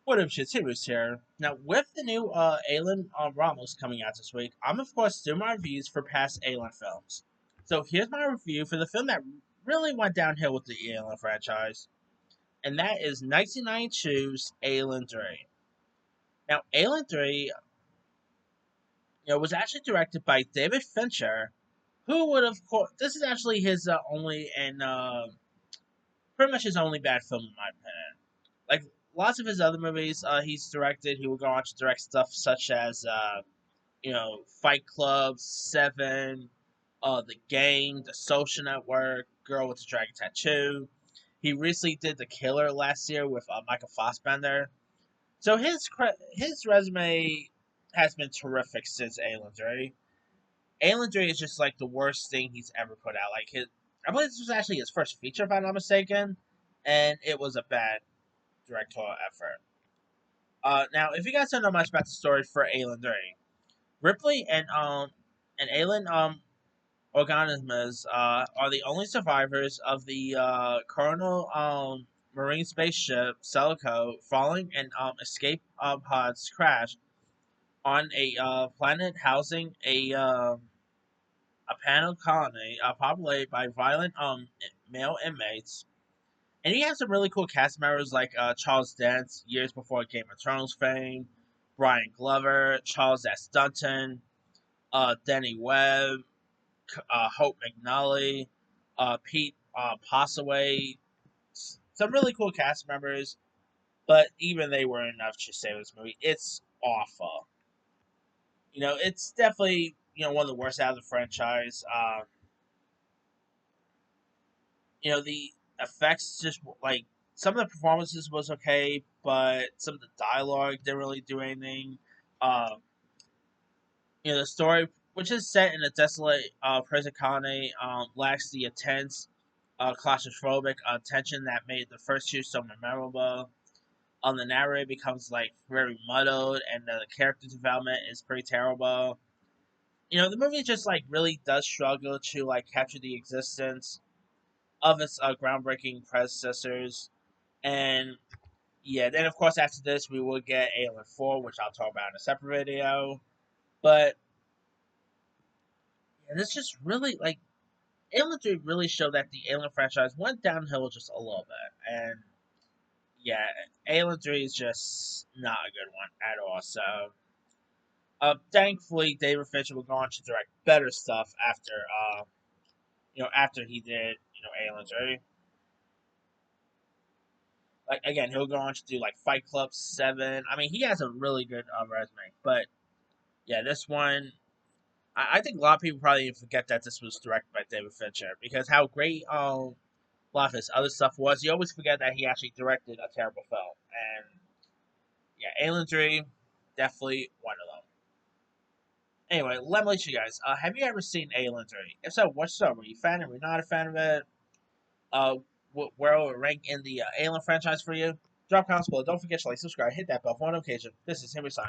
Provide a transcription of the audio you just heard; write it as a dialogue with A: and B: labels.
A: What up, shit? Serious here. Now, with the new Alien Ramos coming out this week, I'm of course doing my reviews for past Alien films. So here's my review for the film that really went downhill with the Alien franchise, and that is 1992's Alien 3. Now, Alien 3, was actually directed by David Fincher, who would of course this is actually his only and pretty much his only bad film in my opinion. Like lots of his other movies, he's directed. He will go on to direct stuff such as Fight Club, Seven, The Game, The Social Network, Girl with the Dragon Tattoo. He recently did The Killer last year with Michael Fassbender. So his resume has been terrific since Alien 3. Alien 3 is just like the worst thing he's ever put out. I believe this was actually his first feature, if I'm not mistaken, and it was a bad directorial effort. Now, if you guys don't know much about the story for Alien 3, Ripley and Alien organisms are the only survivors of the Colonial Marine spaceship Celico following an escape pod's crash on a planet housing a panel colony populated by violent male inmates. And he has some really cool cast members like Charles Dance, years before Game of Thrones fame, Brian Glover, Charles S. Dunton, Denny Webb, Hope McNally, Pete Postleway. Some really cool cast members, but even they weren't enough to save this movie. It's awful. It's definitely one of the worst out of the franchise. The effects just like some of the performances was okay, but some of the dialogue didn't really do anything. Um, the story, which is set in a desolate prison colony, lacks the intense, claustrophobic tension that made the first two so memorable. The narrator becomes like very muddled, and the character development is pretty terrible. The movie just like really does struggle to like capture the existence of its groundbreaking predecessors. And yeah, then of course after this we will get Alien 4, which I'll talk about in a separate video. But yeah, this just really like Alien 3 really showed that the Alien franchise went downhill just a little bit. And yeah, Alien 3 is just not a good one at all. So thankfully David Fincher will go on to direct better stuff after he did, Alien 3. Like again, he'll go on to do like Fight Club 7. I mean, he has a really good resume. But yeah, this one, I think a lot of people probably forget that this was directed by David Fincher because how great a lot of his other stuff was. You always forget that he actually directed a terrible film. And yeah, Alien 3, definitely one of them. Anyway, let me let you guys. Have you ever seen Alien 3? If so, what's up? Were you a fan? Were you not a fan of it? Uh, where will it rank in the Alien franchise for you? Drop comments below. Don't forget to like, subscribe, hit that bell for notification. This is Henry signing.